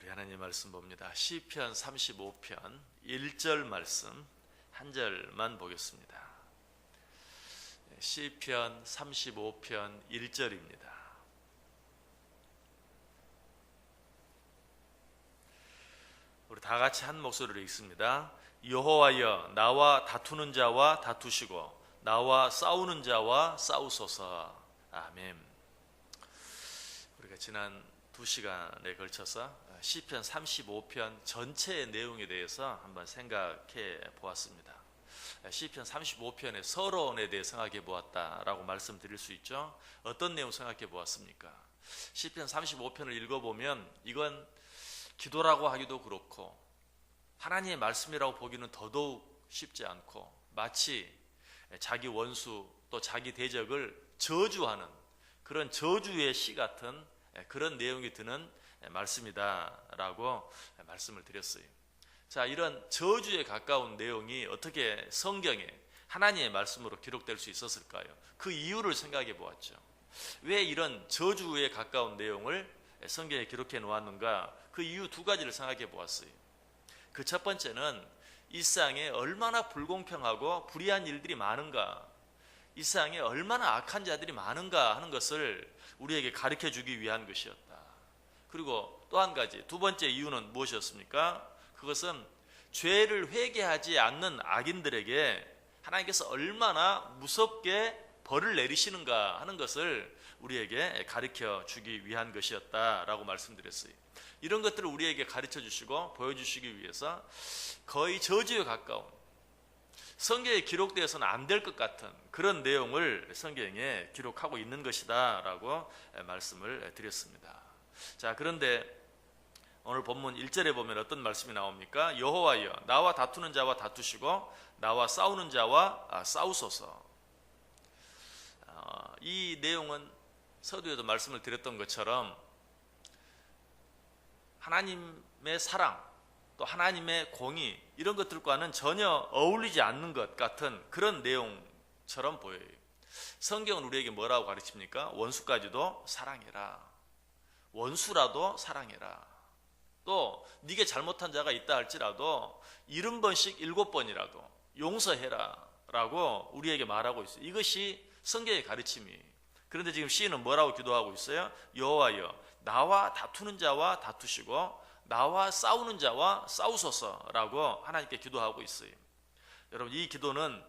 하나님 말씀 봅니다. 시편 35편 1절 말씀 한 절만 보겠습니다. 시편 35편 1절입니다. 우리 다 같이 한 목소리로 읽습니다. 여호와여, 나와 다투는 자와 다투시고 나와 싸우는 자와 싸우소서. 아멘. 우리가 지난 2시간에 걸쳐서 시편 35편 전체의 내용에 대해서 한번 생각해 보았습니다. 시편 35편의 서론에 대해 생각해 보았다라고 말씀드릴 수 있죠. 어떤 내용 생각해 보았습니까? 시편 35편을 읽어보면 이건 기도라고 하기도 그렇고 하나님의 말씀이라고 보기는 더더욱 쉽지 않고 마치 자기 원수 또 자기 대적을 저주하는 그런 저주의 시 같은 그런 내용이 드는 말씀이다라고 말씀을 드렸어요. 자, 이런 저주에 가까운 내용이 어떻게 성경에 하나님의 말씀으로 기록될 수 있었을까요? 그 이유를 생각해 보았죠. 왜 이런 저주에 가까운 내용을 성경에 기록해 놓았는가? 그 이유 두 가지를 생각해 보았어요. 그 첫 번째는 이 세상에 얼마나 불공평하고 불의한 일들이 많은가, 이 세상에 얼마나 악한 자들이 많은가 하는 것을 우리에게 가르쳐 주기 위한 것이었다. 그리고 또 한 가지, 두 번째 이유는 무엇이었습니까? 그것은 죄를 회개하지 않는 악인들에게 하나님께서 얼마나 무섭게 벌을 내리시는가 하는 것을 우리에게 가르쳐 주기 위한 것이었다라고 말씀드렸어요. 이런 것들을 우리에게 가르쳐 주시고 보여주시기 위해서 거의 저주에 가까운, 성경에 기록되어서는 안 될 것 같은 그런 내용을 성경에 기록하고 있는 것이다 라고 말씀을 드렸습니다. 자, 그런데 오늘 본문 1절에 보면 어떤 말씀이 나옵니까? 여호와여, 나와 다투는 자와 다투시고 나와 싸우는 자와 싸우소서. 이 내용은 서두에도 말씀을 드렸던 것처럼 하나님의 사랑 또 하나님의 공의 이런 것들과는 전혀 어울리지 않는 것 같은 그런 내용처럼 보여요. 성경은 우리에게 뭐라고 가르칩니까? 원수까지도 사랑해라. 원수라도 사랑해라. 또 네게 잘못한 자가 있다 할지라도 70번씩 7번이라도 용서해라 라고 우리에게 말하고 있어요. 이것이 성경의 가르침이에요. 그런데 지금 시인은 뭐라고 기도하고 있어요? 여호와여, 나와 다투는 자와 다투시고 나와 싸우는 자와 싸우소서라고 하나님께 기도하고 있어요. 여러분, 이 기도는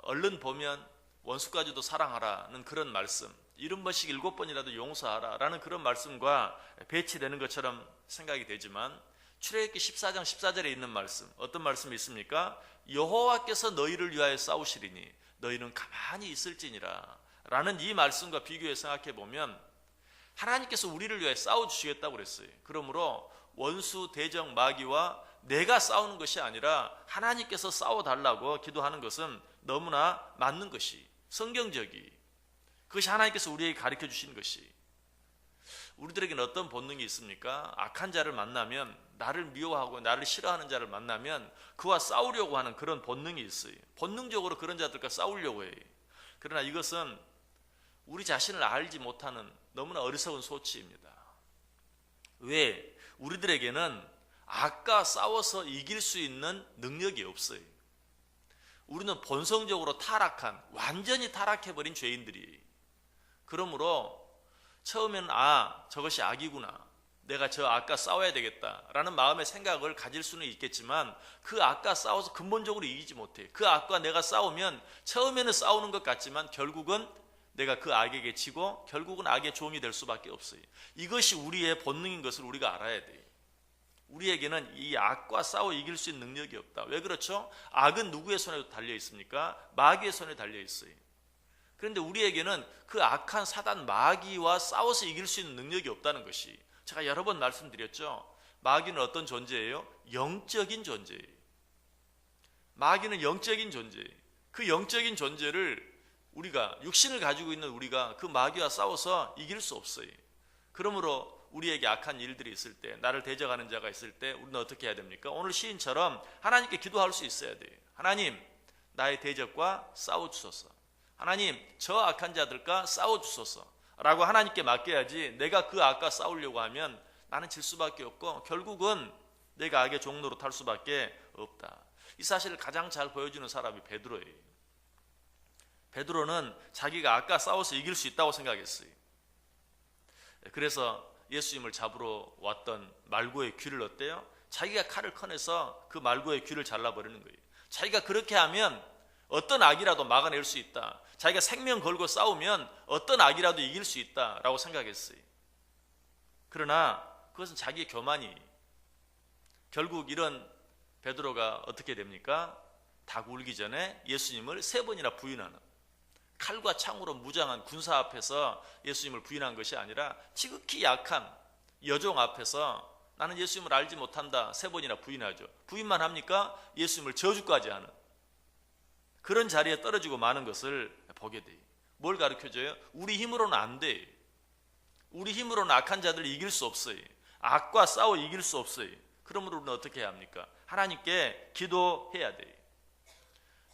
얼른 보면 원수까지도 사랑하라는 그런 말씀, 70번씩 7번이라도 용서하라라는 그런 말씀과 배치되는 것처럼 생각이 되지만 출애굽기 14장 14절에 있는 말씀, 어떤 말씀이 있습니까? 여호와께서 너희를 위하여 싸우시리니 너희는 가만히 있을지니라 라는 이 말씀과 비교해 생각해 보면 하나님께서 우리를 위하여 싸워주시겠다고 그랬어요. 그러므로 원수, 대적, 마귀와 내가 싸우는 것이 아니라 하나님께서 싸워달라고 기도하는 것은 너무나 맞는 것이, 성경적이, 그것이 하나님께서 우리에게 가르쳐 주신 것이. 우리들에게는 어떤 본능이 있습니까? 악한 자를 만나면, 나를 미워하고 나를 싫어하는 자를 만나면 그와 싸우려고 하는 그런 본능이 있어요. 본능적으로 그런 자들과 싸우려고 해요. 그러나 이것은 우리 자신을 알지 못하는 너무나 어리석은 소치입니다. 왜? 우리들에게는 악과 싸워서 이길 수 있는 능력이 없어요. 우리는 본성적으로 타락한, 완전히 타락해버린 죄인들이에요. 그러므로 처음에는 저것이 악이구나, 내가 저 악과 싸워야 되겠다라는 마음의 생각을 가질 수는 있겠지만 그 악과 싸워서 근본적으로 이기지 못해. 그 악과 내가 싸우면 처음에는 싸우는 것 같지만 결국은 내가 그 악에게 지고 결국은 악의 종이 될 수밖에 없어요. 이것이 우리의 본능인 것을 우리가 알아야 돼요. 우리에게는 이 악과 싸워 이길 수 있는 능력이 없다. 왜 그렇죠? 악은 누구의 손에 달려 있습니까? 마귀의 손에 달려 있어요. 그런데 우리에게는 그 악한 사단 마귀와 싸워서 이길 수 있는 능력이 없다는 것이, 제가 여러 번 말씀드렸죠. 마귀는 어떤 존재예요? 영적인 존재예요. 마귀는 영적인 존재예요. 그 영적인 존재를 우리가, 육신을 가지고 있는 우리가 그 마귀와 싸워서 이길 수 없어요. 그러므로 우리에게 악한 일들이 있을 때, 나를 대적하는 자가 있을 때 우리는 어떻게 해야 됩니까? 오늘 시인처럼 하나님께 기도할 수 있어야 돼요. 하나님, 나의 대적과 싸워주소서. 하나님, 저 악한 자들과 싸워주소서 라고 하나님께 맡겨야지, 내가 그 악과 싸우려고 하면 나는 질 수밖에 없고 결국은 내가 악의 종로로 탈 수밖에 없다. 이 사실을 가장 잘 보여주는 사람이 베드로예요. 베드로는 자기가 악과 싸워서 이길 수 있다고 생각했어요. 그래서 예수님을 잡으러 왔던 말고의 귀를 어때요? 자기가 칼을 꺼내서 그 말고의 귀를 잘라버리는 거예요. 자기가 그렇게 하면 어떤 악이라도 막아낼 수 있다. 자기가 생명 걸고 싸우면 어떤 악이라도 이길 수 있다라고 생각했어요. 그러나 그것은 자기의 교만이. 결국 이런 베드로가 어떻게 됩니까? 닭 울기 전에 예수님을 3번이나 부인하는, 칼과 창으로 무장한 군사 앞에서 예수님을 부인한 것이 아니라 지극히 약한 여종 앞에서 나는 예수님을 알지 못한다 3번이나 부인하죠. 부인만 합니까? 예수님을 저주까지 하는 그런 자리에 떨어지고 마는 것을 보게 돼요. 뭘 가르쳐줘요? 우리 힘으로는 안 돼. 우리 힘으로는 악한 자들을 이길 수 없어요. 악과 싸워 이길 수 없어요. 그러므로 우리는 어떻게 해야 합니까? 하나님께 기도해야 돼요.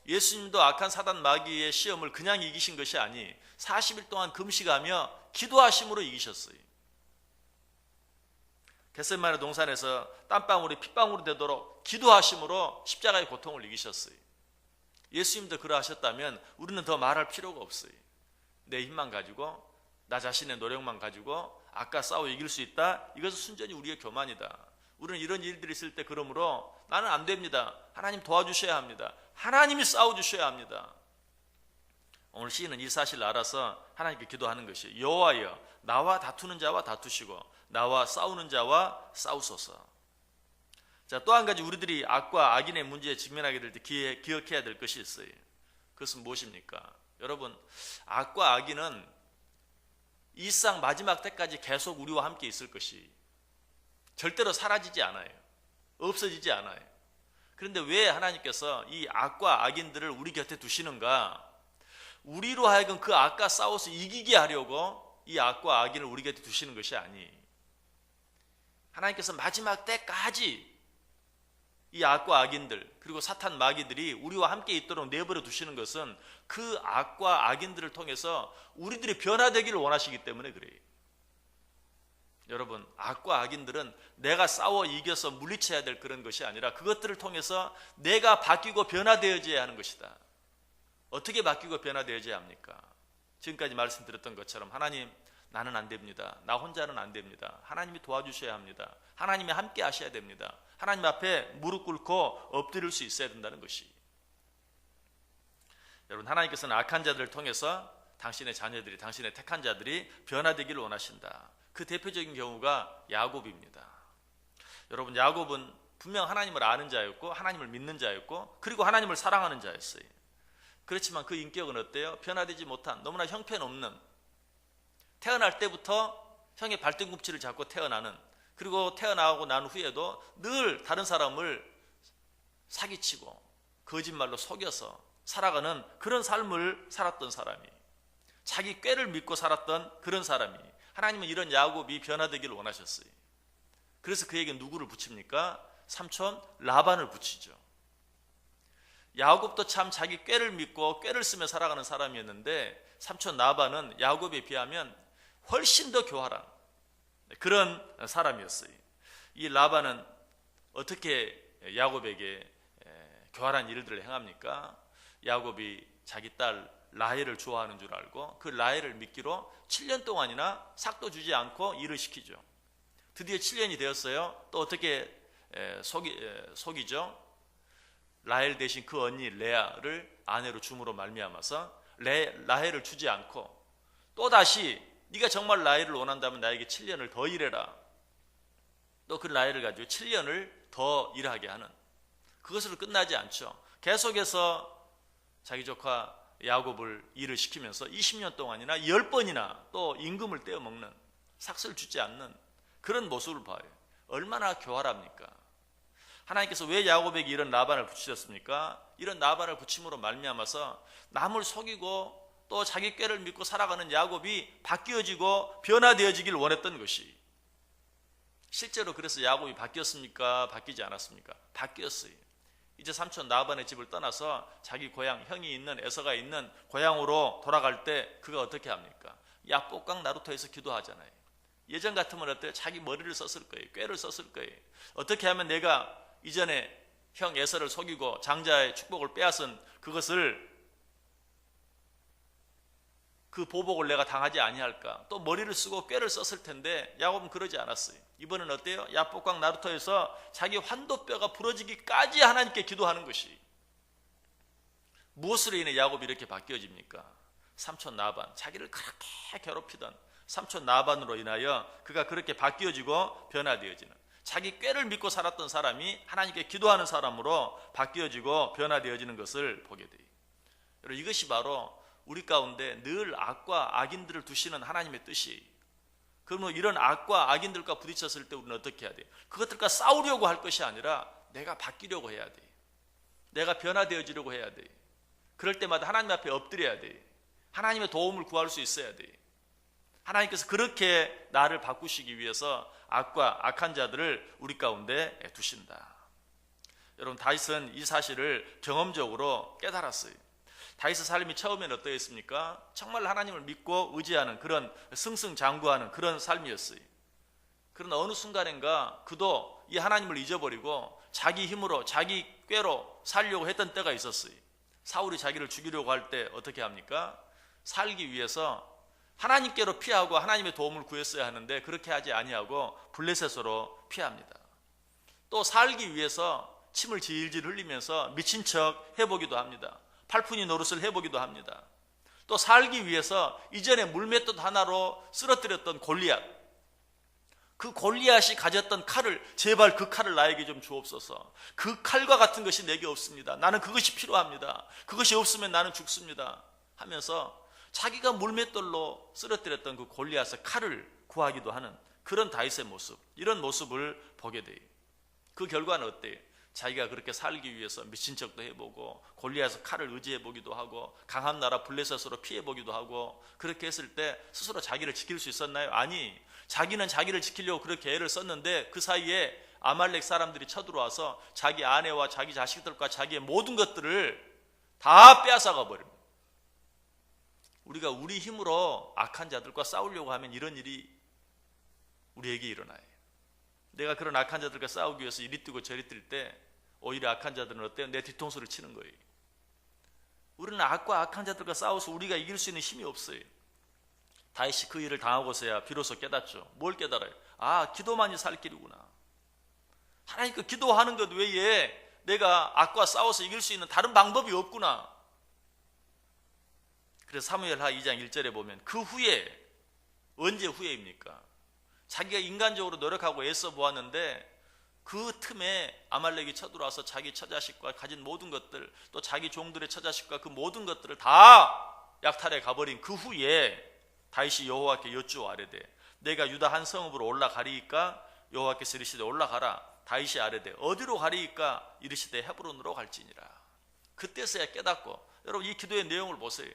예수님도 악한 사단 마귀의 시험을 그냥 이기신 것이 아니 40일 동안 금식하며 기도하심으로 이기셨어요. 겟세마네 동산에서 땀방울이 핏방울이 되도록 기도하심으로 십자가의 고통을 이기셨어요. 예수님도 그러하셨다면 우리는 더 말할 필요가 없어요. 내 힘만 가지고 나 자신의 노력만 가지고 악과 싸워 이길 수 있다? 이것은 순전히 우리의 교만이다. 우리는 이런 일들이 있을 때 그러므로 나는 안 됩니다. 하나님 도와주셔야 합니다. 하나님이 싸워주셔야 합니다. 오늘 시인은 이 사실을 알아서 하나님께 기도하는 것이 여호와여 나와 다투는 자와 다투시고 나와 싸우는 자와 싸우소서. 자, 또 한 가지 우리들이 악과 악인의 문제에 직면하게 될 때 기억해야 될 것이 있어요. 그것은 무엇입니까? 여러분, 악과 악인은 일상 마지막 때까지 계속 우리와 함께 있을 것이 절대로 사라지지 않아요. 없어지지 않아요. 그런데 왜 하나님께서 이 악과 악인들을 우리 곁에 두시는가? 우리로 하여금 그 악과 싸워서 이기게 하려고 이 악과 악인을 우리 곁에 두시는 것이 아니. 하나님께서 마지막 때까지 이 악과 악인들 그리고 사탄 마귀들이 우리와 함께 있도록 내버려 두시는 것은 그 악과 악인들을 통해서 우리들이 변화되기를 원하시기 때문에 그래요. 여러분, 악과 악인들은 내가 싸워 이겨서 물리쳐야 될 그런 것이 아니라 그것들을 통해서 내가 바뀌고 변화되어져야 하는 것이다. 어떻게 바뀌고 변화되어져야 합니까? 지금까지 말씀드렸던 것처럼 하나님, 나는 안 됩니다. 나 혼자는 안 됩니다. 하나님이 도와주셔야 합니다. 하나님이 함께 하셔야 됩니다. 하나님 앞에 무릎 꿇고 엎드릴 수 있어야 된다는 것이. 여러분, 하나님께서는 악한 자들을 통해서 당신의 자녀들이, 당신의 택한 자들이 변화되기를 원하신다. 그 대표적인 경우가 야곱입니다. 여러분, 야곱은 분명 하나님을 아는 자였고 하나님을 믿는 자였고 그리고 하나님을 사랑하는 자였어요. 그렇지만 그 인격은 어때요? 변화되지 못한, 너무나 형편없는, 태어날 때부터 형의 발등꿈치를 잡고 태어나는, 그리고 태어나고 난 후에도 늘 다른 사람을 사기치고 거짓말로 속여서 살아가는 그런 삶을 살았던 사람이, 자기 꾀를 믿고 살았던 그런 사람이, 하나님은 이런 야곱이 변화되기를 원하셨어요. 그래서 그에게 누구를 붙입니까? 삼촌 라반을 붙이죠. 야곱도 참 자기 꾀를 믿고 꾀를 쓰며 살아가는 사람이었는데 삼촌 라반은 야곱에 비하면 훨씬 더 교활한 그런 사람이었어요. 이 라반은 어떻게 야곱에게 교활한 일들을 행합니까? 야곱이 자기 딸 라헬을 좋아하는 줄 알고 그 라헬을 미끼로 7년 동안이나 삭도 주지 않고 일을 시키죠. 드디어 7년이 되었어요. 또 어떻게 속이죠? 라헬 대신 그 언니 레아를 아내로 줌으로 말미암아서 라헬을 주지 않고 또다시 네가 정말 라헬을 원한다면 나에게 7년을 더 일해라. 또 그 라헬을 가지고 7년을 더 일하게 하는, 그것으로 끝나지 않죠. 계속해서 자기 조카 야곱을 일을 시키면서 20년 동안이나 10번이나 또 임금을 떼어먹는, 삭슬 주지 않는 그런 모습을 봐요. 얼마나 교활합니까? 하나님께서 왜 야곱에게 이런 라반을 붙이셨습니까? 이런 라반을 붙임으로 말미암아서 남을 속이고 또 자기 꾀를 믿고 살아가는 야곱이 바뀌어지고 변화되어지길 원했던 것이. 실제로 그래서 야곱이 바뀌었습니까? 바뀌지 않았습니까? 바뀌었어요. 이제 삼촌 라반의 집을 떠나서 자기 고향, 형이 있는, 에서가 있는 고향으로 돌아갈 때 그가 어떻게 합니까? 야복강 나루터에서 기도하잖아요. 예전 같으면 어때요? 자기 머리를 썼을 거예요. 꾀를 썼을 거예요. 어떻게 하면 내가 이전에 형 에서를 속이고 장자의 축복을 빼앗은 그것을, 그 보복을 내가 당하지 아니할까? 또 머리를 쓰고 꾀를 썼을 텐데 야곱은 그러지 않았어요. 이번엔 어때요? 야복강 나루터에서 자기 환도뼈가 부러지기까지 하나님께 기도하는 것이, 무엇으로 인해 야곱이 이렇게 바뀌어집니까? 삼촌 라반, 자기를 그렇게 괴롭히던 삼촌 라반으로 인하여 그가 그렇게 바뀌어지고 변화되어지는, 자기 꾀를 믿고 살았던 사람이 하나님께 기도하는 사람으로 바뀌어지고 변화되어지는 것을 보게 돼요. 여러분, 이것이 바로 우리 가운데 늘 악과 악인들을 두시는 하나님의 뜻이. 그러면 이런 악과 악인들과 부딪혔을 때 우리는 어떻게 해야 돼요? 그것들과 싸우려고 할 것이 아니라 내가 바뀌려고 해야 돼요. 내가 변화되어지려고 해야 돼요. 그럴 때마다 하나님 앞에 엎드려야 돼요. 하나님의 도움을 구할 수 있어야 돼요. 하나님께서 그렇게 나를 바꾸시기 위해서 악과 악한 자들을 우리 가운데 두신다. 여러분, 다윗은 이 사실을 경험적으로 깨달았어요. 다윗의 삶이 처음에는 어떠했습니까? 정말 하나님을 믿고 의지하는 그런 승승장구하는 그런 삶이었어요. 그러나 어느 순간인가 그도 이 하나님을 잊어버리고 자기 힘으로 자기 꾀로 살려고 했던 때가 있었어요. 사울이 자기를 죽이려고 할 때 어떻게 합니까? 살기 위해서 하나님께로 피하고 하나님의 도움을 구했어야 하는데 그렇게 하지 아니하고 블레셋으로 피합니다. 또 살기 위해서 침을 질질 흘리면서 미친 척 해보기도 합니다. 팔푼이 노릇을 해보기도 합니다. 또 살기 위해서 이전에 물맷돌 하나로 쓰러뜨렸던 골리앗, 그 골리앗이 가졌던 칼을, 제발 그 칼을 나에게 좀 주옵소서. 그 칼과 같은 것이 내게 없습니다. 나는 그것이 필요합니다. 그것이 없으면 나는 죽습니다 하면서 자기가 물맷돌로 쓰러뜨렸던 그 골리앗의 칼을 구하기도 하는 그런 다윗의 모습, 이런 모습을 보게 돼요. 그 결과는 어때요? 자기가 그렇게 살기 위해서 미친 척도 해보고 골리앗의 칼을 의지해보기도 하고 강한 나라 블레셋으로 피해보기도 하고, 그렇게 했을 때 스스로 자기를 지킬 수 있었나요? 아니, 자기는 자기를 지키려고 그렇게 애를 썼는데 그 사이에 아말렉 사람들이 쳐들어와서 자기 아내와 자기 자식들과 자기의 모든 것들을 다 빼앗아가 버립니다. 우리가 우리 힘으로 악한 자들과 싸우려고 하면 이런 일이 우리에게 일어나요. 내가 그런 악한 자들과 싸우기 위해서 이리 뛰고 저리 뛸 때 오히려 악한 자들은 어때요? 내 뒤통수를 치는 거예요. 우리는 악과 악한 자들과 싸워서 우리가 이길 수 있는 힘이 없어요. 다윗이 그 일을 당하고서야 비로소 깨닫죠. 뭘 깨달아요? 아, 기도만이 살 길이구나. 하나님께 기도하는 것 외에 내가 악과 싸워서 이길 수 있는 다른 방법이 없구나. 그래서 사무엘하 2장 1절에 보면 그 후에, 언제 후에입니까? 자기가 인간적으로 노력하고 애써 보았는데 그 틈에 아말렉이 쳐들어와서 자기 처자식과 가진 모든 것들, 또 자기 종들의 처자식과 그 모든 것들을 다 약탈해 가버린 그 후에 다윗이 여호와께 여쭈어 아뢰되 내가 유다 한 성읍으로 올라가리이까? 여호와께서 이르시되 올라가라. 다윗이 아뢰되 어디로 가리이까? 이르시되 헤브론으로 갈지니라. 그때서야 깨닫고, 여러분 이 기도의 내용을 보세요.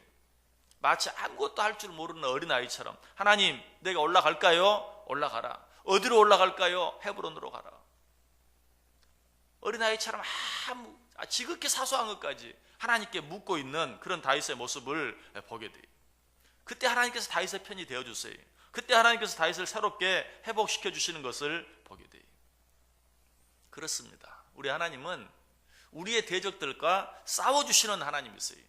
마치 아무것도 할 줄 모르는 어린아이처럼, 하나님 내가 올라갈까요? 올라가라. 어디로 올라갈까요? 헤브론으로 가라. 어린아이처럼 지극히 사소한 것까지 하나님께 묻고 있는 그런 다윗의 모습을 보게 돼요. 그때 하나님께서 다윗의 편이 되어주세요. 그때 하나님께서 다윗을 새롭게 회복시켜 주시는 것을 보게 돼요. 그렇습니다. 우리 하나님은 우리의 대적들과 싸워주시는 하나님이세요.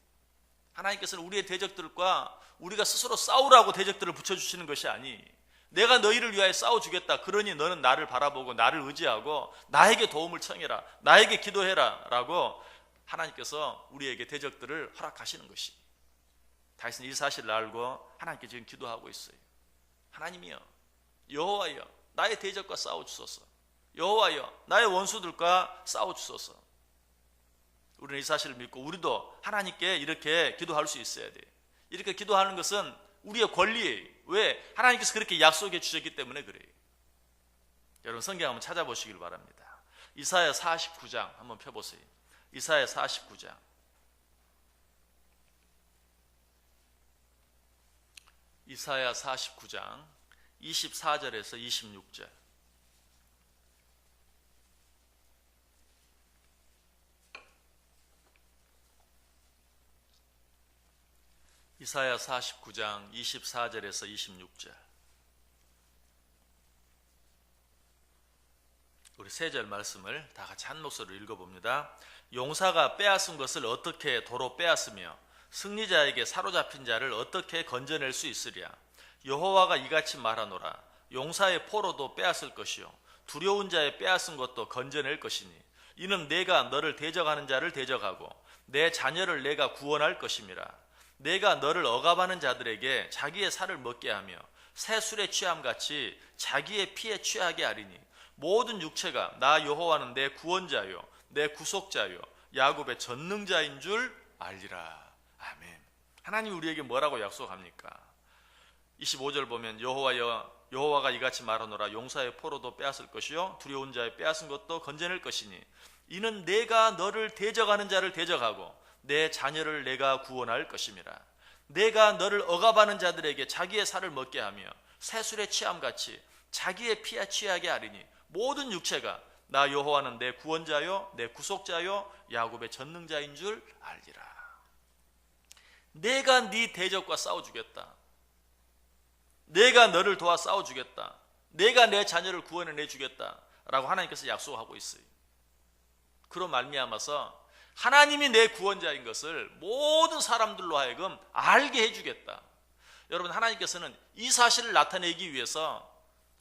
하나님께서는 우리의 대적들과 우리가 스스로 싸우라고 대적들을 붙여주시는 것이 아니, 내가 너희를 위하여 싸워주겠다. 그러니 너는 나를 바라보고 나를 의지하고 나에게 도움을 청해라. 나에게 기도해라. 라고 하나님께서 우리에게 대적들을 허락하시는 것이. 다윗은 이 사실을 알고 하나님께 지금 기도하고 있어요. 하나님이여, 여호와여, 나의 대적과 싸워주소서. 여호와여, 나의 원수들과 싸워주소서. 우리는 이 사실을 믿고 우리도 하나님께 이렇게 기도할 수 있어야 돼요. 이렇게 기도하는 것은 우리의 권리예요. 왜? 하나님께서 그렇게 약속해 주셨기 때문에 그래요. 여러분 성경 한번 찾아보시길 바랍니다. 이사야 49장 한번 펴보세요. 이사야 49장. 이사야 49장 24절에서 26절. 이사야 49장 24절에서 26절. 우리 3절 말씀을 다 같이 한 목소리로 읽어봅니다. 용사가 빼앗은 것을 어떻게 도로 빼앗으며 승리자에게 사로잡힌 자를 어떻게 건져낼 수 있으랴. 여호와가 이같이 말하노라. 용사의 포로도 빼앗을 것이요 두려운 자의 빼앗은 것도 건져낼 것이니 이는 내가 너를 대적하는 자를 대적하고 내 자녀를 내가 구원할 것임이라. 내가 너를 억압하는 자들에게 자기의 살을 먹게 하며 새 술에 취함같이 자기의 피에 취하게 하리니 모든 육체가 나 여호와는 내 구원자요 내 구속자요 야곱의 전능자인 줄 알리라. 아멘. 하나님 우리에게 뭐라고 약속합니까? 25절 보면 여호와가 이같이 말하노라. 용사의 포로도 빼앗을 것이요 두려운 자의 빼앗은 것도 건져낼 것이니 이는 내가 너를 대적하는 자를 대적하고 내 자녀를 내가 구원할 것임이라. 내가 너를 억압하는 자들에게 자기의 살을 먹게 하며 새술에 취함같이 자기의 피에 취하게 하리니 모든 육체가 나 여호와는 내 구원자요 내 구속자요 야곱의 전능자인 줄 알리라. 내가 네 대적과 싸워주겠다. 내가 너를 도와 싸워주겠다. 내가 내 자녀를 구원해 주겠다 라고 하나님께서 약속하고 있어요. 그로 말미암아서 하나님이 내 구원자인 것을 모든 사람들로 하여금 알게 해주겠다. 여러분, 하나님께서는 이 사실을 나타내기 위해서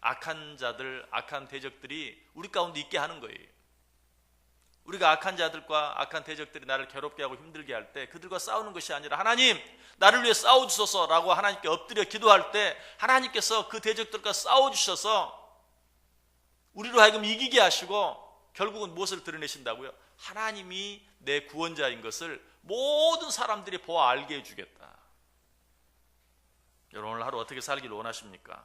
악한 자들, 악한 대적들이 우리 가운데 있게 하는 거예요. 우리가 악한 자들과 악한 대적들이 나를 괴롭게 하고 힘들게 할 때 그들과 싸우는 것이 아니라 하나님 나를 위해 싸워주소서라고 하나님께 엎드려 기도할 때 하나님께서 그 대적들과 싸워주셔서 우리로 하여금 이기게 하시고 결국은 무엇을 드러내신다고요? 하나님이 내 구원자인 것을 모든 사람들이 보아 알게 해주겠다. 여러분, 오늘 하루 어떻게 살기를 원하십니까?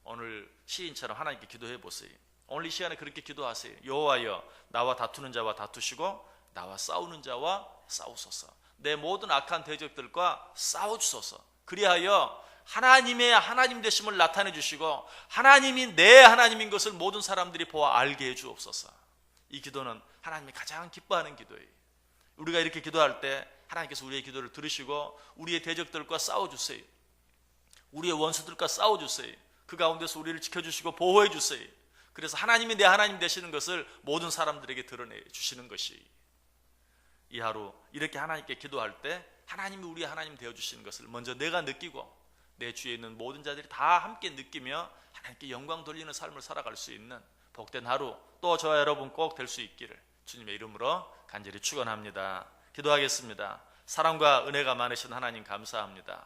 오늘 시인처럼 하나님께 기도해 보세요. 오늘 이 시간에 그렇게 기도하세요. 여호와여, 나와 다투는 자와 다투시고 나와 싸우는 자와 싸우소서. 내 모든 악한 대적들과 싸워주소서. 그리하여 하나님의 하나님 되심을 나타내 주시고 하나님이 내 하나님인 것을 모든 사람들이 보아 알게 해 주옵소서. 이 기도는 하나님이 가장 기뻐하는 기도예요. 우리가 이렇게 기도할 때 하나님께서 우리의 기도를 들으시고 우리의 대적들과 싸워주세요. 우리의 원수들과 싸워주세요. 그 가운데서 우리를 지켜주시고 보호해 주세요. 그래서 하나님이 내 하나님 되시는 것을 모든 사람들에게 드러내 주시는 것이, 이 하루 이렇게 하나님께 기도할 때 하나님이 우리의 하나님 되어주시는 것을 먼저 내가 느끼고 내 주위에 있는 모든 자들이 다 함께 느끼며 하나님께 영광 돌리는 삶을 살아갈 수 있는 복된 하루, 또 저와 여러분 꼭 될 수 있기를 주님의 이름으로 간절히 축원합니다. 기도하겠습니다. 사랑과 은혜가 많으신 하나님 감사합니다.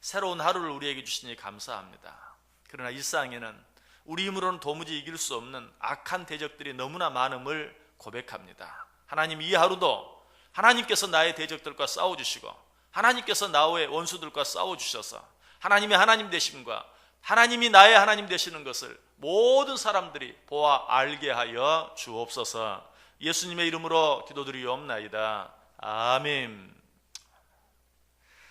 새로운 하루를 우리에게 주시니 감사합니다. 그러나 일상에는 우리 힘으로는 도무지 이길 수 없는 악한 대적들이 너무나 많음을 고백합니다. 하나님, 이 하루도 하나님께서 나의 대적들과 싸워주시고 하나님께서 나의 원수들과 싸워주셔서 하나님의 하나님 되심과 하나님이 나의 하나님 되시는 것을 모든 사람들이 보아 알게 하여 주옵소서. 예수님의 이름으로 기도드리옵나이다. 아멘.